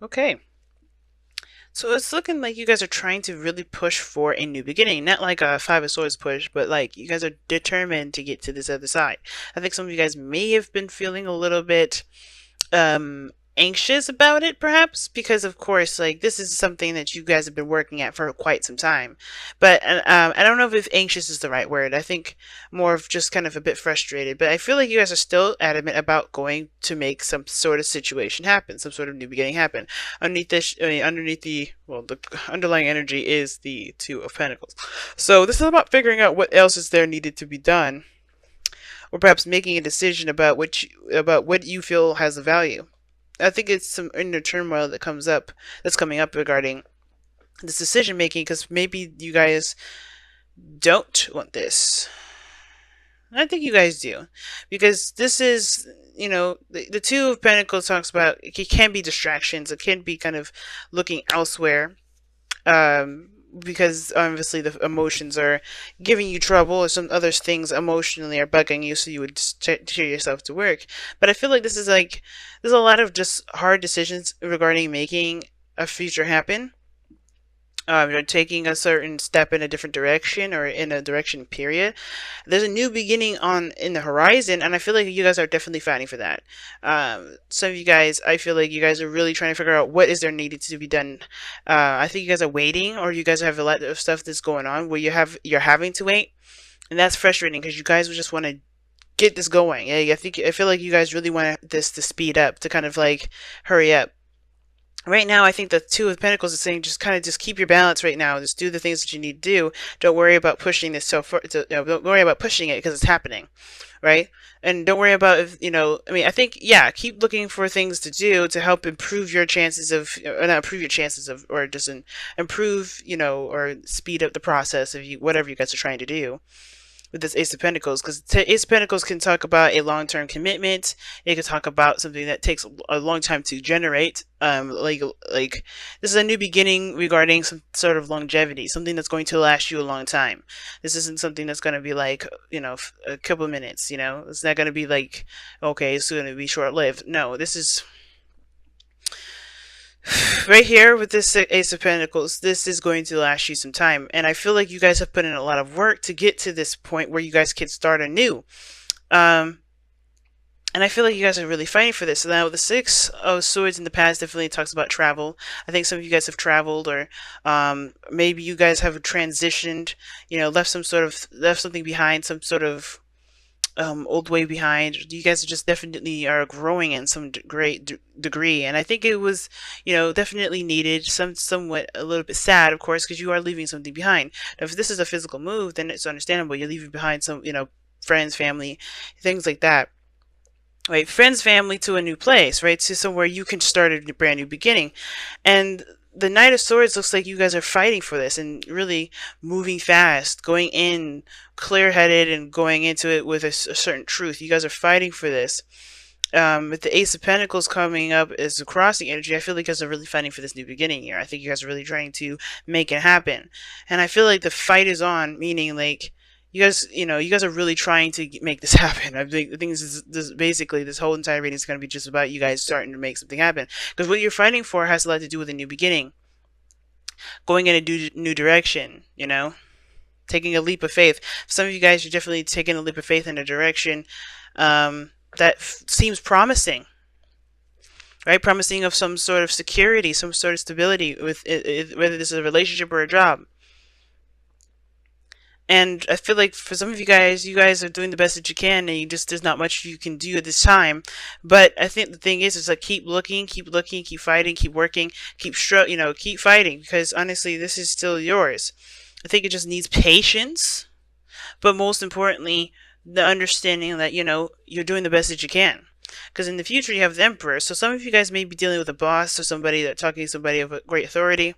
Okay. So it's looking like you guys are trying to really push for a new beginning. Not like a Five of Swords push, but like you guys are determined to get to this other side. I think some of you guys may have been feeling a little bit anxious about it, perhaps, because of course like this is something that you guys have been working at for quite some time. But I don't know if anxious is the right word. I think more of just kind of a bit frustrated, but I feel like you guys are still adamant about going to make some sort of situation happen, some sort of new beginning happen. Underneath this, underneath the, well, the underlying energy is the Two of Pentacles. So this is about figuring out what else is there needed to be done, or perhaps making a decision about about what you feel has a value. I think it's some inner turmoil that's coming up regarding this decision making, because maybe you guys don't want this. I think you guys do, because this is, the Two of Pentacles talks about it can be distractions. It can be kind of looking elsewhere, because obviously the emotions are giving you trouble, or some other things emotionally are bugging you, so you would tear yourself to work. But I feel like this is like there's a lot of just hard decisions regarding making a future happen, or taking a certain step in a different direction, or in a direction period. There's a new beginning on in the horizon, and I feel like you guys are definitely fighting for that. Some of you guys, I feel like you guys are really trying to figure out what is there needed to be done. I think you guys are waiting, or you guys have a lot of stuff that's going on where you're having to wait, and that's frustrating because you guys just want to get this going. Yeah, I feel like you guys really want this to speed up, to kind of like hurry up. Right now, I think the Two of Pentacles is saying just kind of just keep your balance right now. Just do the things that you need to do. Don't worry about pushing this so far. Don't worry about pushing it because it's happening, right? And don't worry about if, I mean, I think, yeah, keep looking for things to do to help improve your chances of, or not improve your chances of, or just improve, or speed up the process of whatever you guys are trying to do with this Ace of Pentacles, because Ace of Pentacles can talk about a long-term commitment. It can talk about something that takes a long time to generate. Like this is a new beginning regarding some sort of longevity, something that's going to last you a long time. This isn't something that's going to be like, a couple of minutes. It's not going to be like, okay, it's going to be short-lived. No, this is right here with this Ace of Pentacles. This is going to last you some time, and I feel like you guys have put in a lot of work to get to this point where you guys can start anew. Um, and I feel like you guys are really fighting for this. So now the Six of Swords in the past definitely talks about travel. I think some of you guys have traveled, or maybe you guys have transitioned. Left something behind, some sort of old way behind. You guys just definitely are growing in some great degree, and I think it was, definitely needed. Somewhat a little bit sad, of course, because you are leaving something behind. Now, if this is a physical move, then it's understandable. You're leaving behind some, friends, family, things like that. Right, friends, family to a new place, right, to somewhere you can start a brand new beginning. And the Knight of Swords looks like you guys are fighting for this and really moving fast, going in clear-headed and going into it with a certain truth. You guys are fighting for this. With the Ace of Pentacles coming up as a crossing energy, I feel like you guys are really fighting for this new beginning here. I think you guys are really trying to make it happen. And I feel like the fight is on, meaning like you guys are really trying to make this happen. I think the thing is, this basically this whole entire reading is going to be just about you guys starting to make something happen. Because what you're fighting for has a lot to do with a new beginning, going in a new direction. Taking a leap of faith. Some of you guys are definitely taking a leap of faith in a direction that seems promising. Right, promising of some sort of security, some sort of stability with whether this is a relationship or a job. And I feel like for some of you guys are doing the best that you can, and there's not much you can do at this time. But I think the thing is like keep looking, keep fighting, keep working, keep fighting, because honestly, this is still yours. I think it just needs patience, but most importantly, the understanding that you're doing the best that you can. Because in the future, you have the Emperor. So some of you guys may be dealing with a boss or somebody that talking to somebody of a great authority.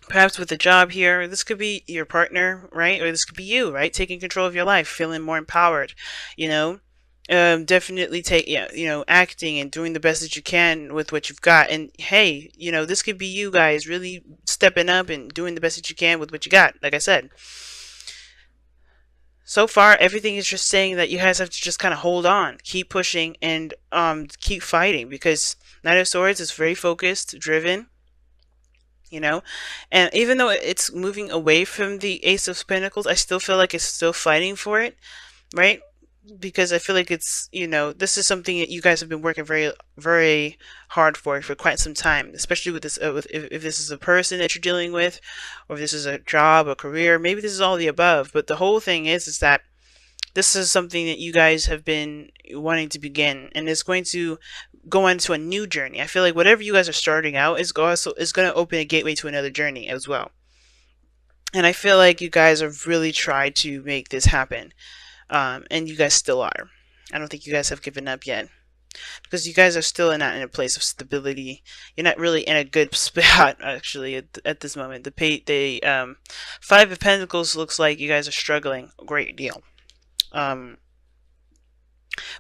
Perhaps with a job here, this could be your partner, right? Or this could be you, right? Taking control of your life, feeling more empowered, you know? Definitely acting and doing the best that you can with what you've got. And hey, this could be you guys really stepping up and doing the best that you can with what you got, like I said. So far, everything is just saying that you guys have to just kind of hold on, keep pushing, and keep fighting, because Knight of Swords is very focused, driven, you know. And even though it's moving away from the Ace of Pentacles, I still feel like it's still fighting for it, right? Because I feel like it's, this is something that you guys have been working very, very hard for quite some time, especially with this, if this is a person that you're dealing with, or if this is a job, a career, maybe this is all the above. But the whole thing is that this is something that you guys have been wanting to begin, and it's going to go into a new journey. I feel like whatever you guys are starting out is going to open a gateway to another journey as well. And I feel like you guys have really tried to make this happen. And you guys still are. I don't think you guys have given up yet, because you guys are still not in a place of stability. You're not really in a good spot, actually, at this moment. The Five of Pentacles looks like you guys are struggling a great deal. But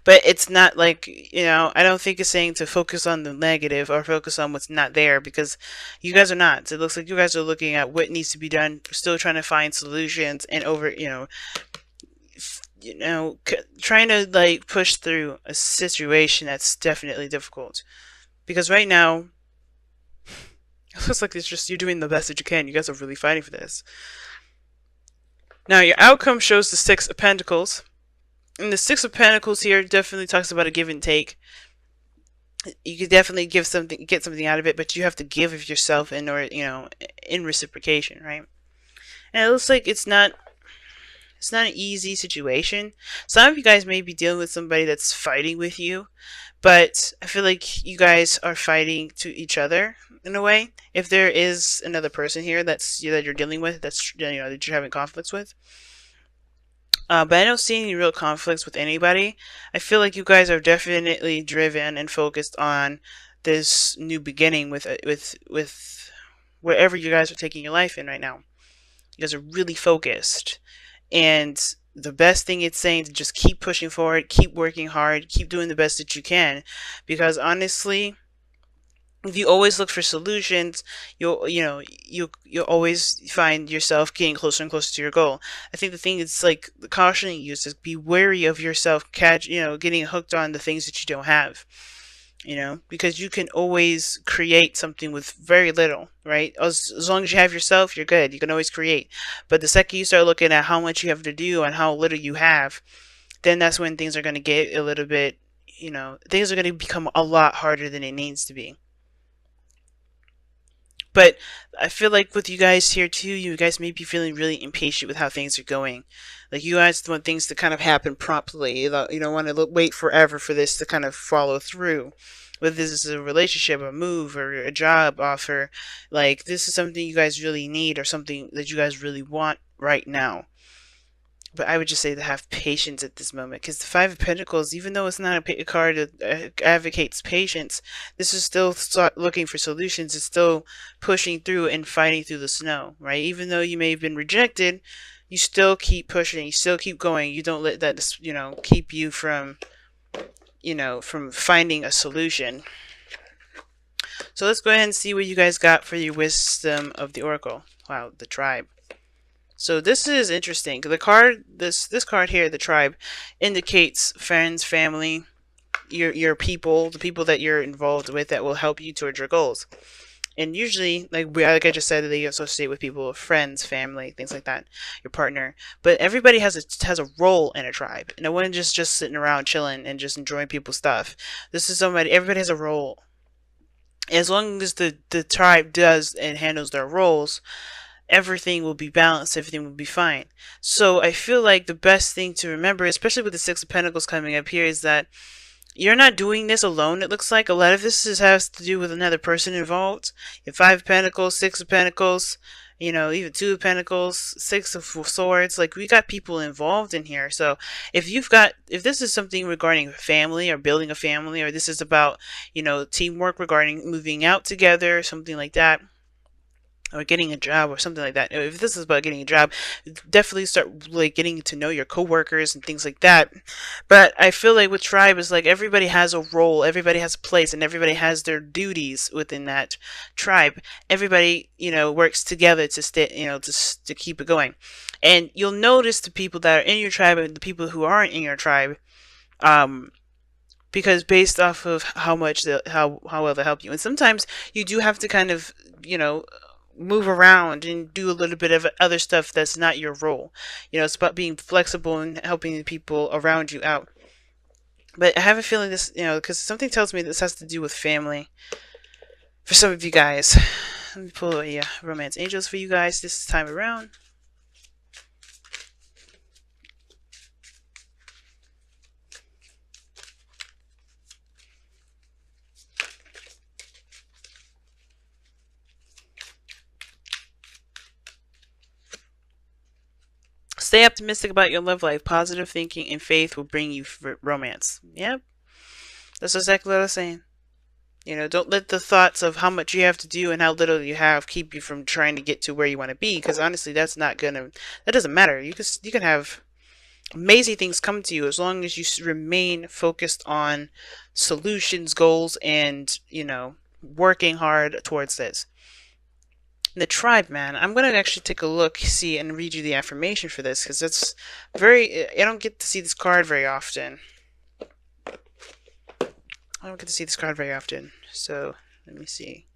it's not like, I don't think it's saying to focus on the negative or focus on what's not there, because you guys are not. It looks like you guys are looking at what needs to be done, still trying to find solutions, and trying to like push through a situation that's definitely difficult. Because right now, it looks like it's just you're doing the best that you can. You guys are really fighting for this. Now, your outcome shows the Six of Pentacles. And the Six of Pentacles here definitely talks about a give and take. You could definitely get something out of it, but you have to give of yourself in order, in reciprocation, right? And it looks like it's not an easy situation. Some of you guys may be dealing with somebody that's fighting with you, but I feel like you guys are fighting to each other in a way. If there is another person here that you're dealing with, that you're having conflicts with. But I don't see any real conflicts with anybody. I feel like you guys are definitely driven and focused on this new beginning with wherever you guys are taking your life in right now. You guys are really focused. And the best thing it's saying to just keep pushing forward, keep working hard, keep doing the best that you can. Because honestly, if you always look for solutions, you'll always find yourself getting closer and closer to your goal. I think the thing is, like, the cautioning you is to be wary of yourself getting hooked on the things that you don't have. Because you can always create something with very little, right? As long as you have yourself, you're good. You can always create. But the second you start looking at how much you have to do and how little you have, then that's when things are going to get a little bit, things are going to become a lot harder than it needs to be. But I feel like with you guys here too, you guys may be feeling really impatient with how things are going. Like, you guys want things to kind of happen promptly. You don't want to wait forever for this to kind of follow through. Whether this is a relationship, a move, or a job offer, like, this is something you guys really need, or something that you guys really want right now. But I would just say to have patience at this moment, because the Five of Pentacles, even though it's not a card that advocates patience, this is still looking for solutions. It's still pushing through and fighting through the snow, right? Even though you may have been rejected, you still keep pushing. You still keep going. You don't let that, keep you from, from finding a solution. So let's go ahead and see what you guys got for your wisdom of the Oracle. Wow, the tribe. So this is interesting. The card, this card here, the tribe, indicates friends, family, your people, the people that you're involved with that will help you towards your goals. And usually, like I just said, they associate with people, friends, family, things like that, your partner. But everybody has a role in a tribe. No one just sitting around chilling and just enjoying people's stuff. This is everybody has a role. As long as the tribe does and handles their roles, everything will be balanced, everything will be fine. So I feel like the best thing to remember, especially with the Six of Pentacles coming up here, is that you're not doing this alone. It looks like a lot of this has to do with another person involved. You have Five of Pentacles, Six of Pentacles, even Two of Pentacles, Six of Swords. Like, we got people involved in here. So if this is something regarding family or building a family, or this is about, teamwork regarding moving out together, something like that, or getting a job or something like that. If this is about getting a job, definitely start like getting to know your coworkers and things like that. But I feel like with tribe is like everybody has a role, everybody has a place, and everybody has their duties within that tribe. Everybody, works together to stay, to keep it going. And you'll notice the people that are in your tribe and the people who aren't in your tribe, um, because based off of how well they help you. And sometimes you do have to kind of, move around and do a little bit of other stuff that's not your role. It's about being flexible and helping the people around you out. But I have a feeling this, because something tells me this has to do with family for some of you guys. Let me pull a romance angels for you guys this time around. Stay optimistic about your love life. Positive thinking and faith will bring you romance. Yep, that's exactly what I was saying. Don't let the thoughts of how much you have to do and how little you have keep you from trying to get to where you want to be. Because honestly, that doesn't matter. You can have amazing things come to you as long as you remain focused on solutions, goals, and working hard towards this. The tribe, man. I'm gonna actually take a look, see, and read you the affirmation for this because it's very. I don't get to see this card very often. So let me see.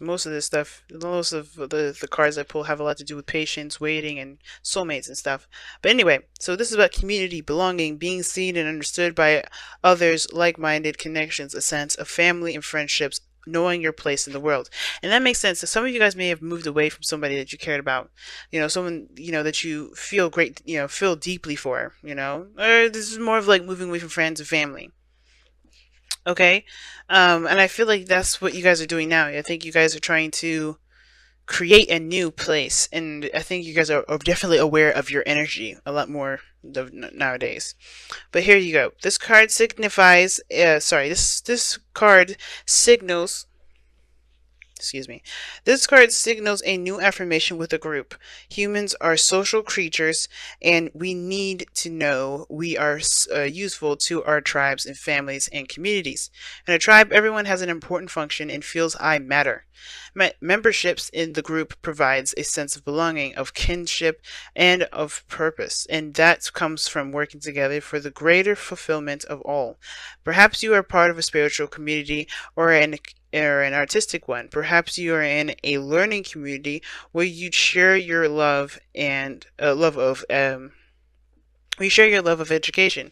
Most of this stuff, most of the cards I pull have a lot to do with patience, waiting, and soulmates and stuff. But anyway, so this is about community, belonging, being seen and understood by others, like-minded connections, a sense of family and friendships, knowing your place in the world. And that makes sense. So some of you guys may have moved away from somebody that you cared about, someone, that you feel great, feel deeply for, or this is more of like moving away from friends and family. Okay. And I feel like that's what you guys are doing now. I think you guys are trying to create a new place, and I think you guys are definitely aware of your energy a lot more nowadays. But here you go. This card signifies, this card signals, excuse me. This card signals a new affirmation with a group. Humans are social creatures, and we need to know we are useful to our tribes and families and communities. In a tribe, everyone has an important function and feels I matter. Memberships in the group provides a sense of belonging, of kinship, and of purpose, and that comes from working together for the greater fulfillment of all. Perhaps you are part of a spiritual community or an artistic one. Perhaps you are in a learning community where you share your love and we share your love of education.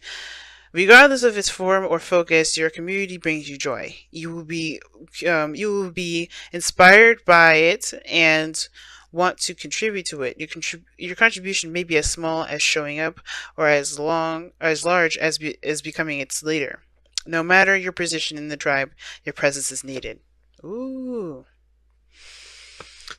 Regardless of its form or focus, your community brings you joy. You will be inspired by it and want to contribute to it. Your contribution may be as small as showing up, or as large as becoming its leader. No matter your position in the tribe, your presence is needed. Ooh.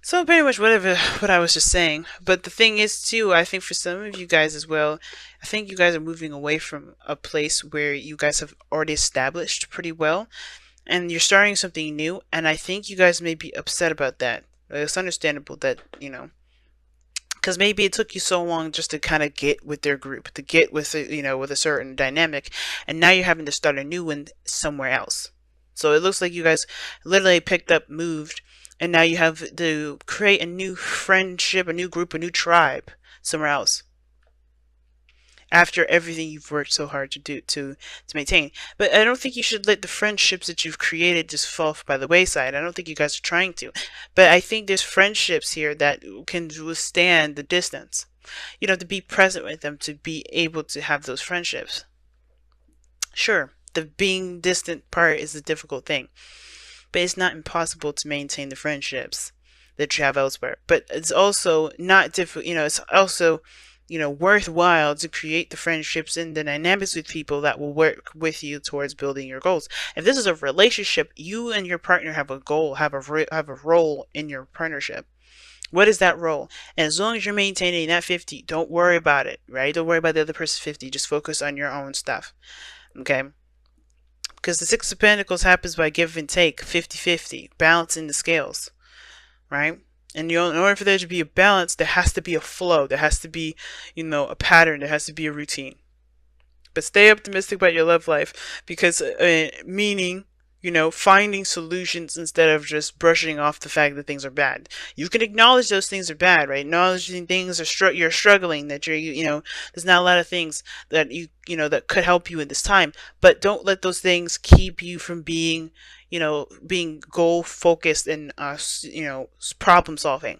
So pretty much what I was just saying. But the thing is too, I think for some of you guys as well, I think you guys are moving away from a place where you guys have already established pretty well, and you're starting something new, and I think you guys may be upset about that. It's understandable that, because maybe it took you so long just to kind of get with their group, to get with with a certain dynamic, and now you're having to start a new one somewhere else. So it looks like you guys literally picked up, moved, and now you have to create a new friendship, a new group, a new tribe somewhere else. After everything you've worked so hard to maintain. But I don't think you should let the friendships that you've created just fall by the wayside. I don't think you guys are trying to. But I think there's friendships here that can withstand the distance. To be present with them, to be able to have those friendships. Sure, the being distant part is the difficult thing. But it's not impossible to maintain the friendships that you have elsewhere. But it's also not difficult, it's also worthwhile to create the friendships and the dynamics with people that will work with you towards building your goals. If this is a relationship, you and your partner have a goal, have a role in your partnership. What is that role? And as long as you're maintaining that 50, don't worry about it, right? Don't worry about the other person's 50. Just focus on your own stuff, okay? Because the Six of Pentacles happens by give and take, 50-50, balancing the scales, right? And in order for there to be a balance, there has to be a flow. There has to be, a pattern. There has to be a routine. But stay optimistic about your love life, because meaning, finding solutions instead of just brushing off the fact that things are bad. You can acknowledge those things are bad, right? Acknowledging things are you're struggling, that there's not a lot of things that that could help you in this time, but don't let those things keep you from being, being goal focused and problem solving.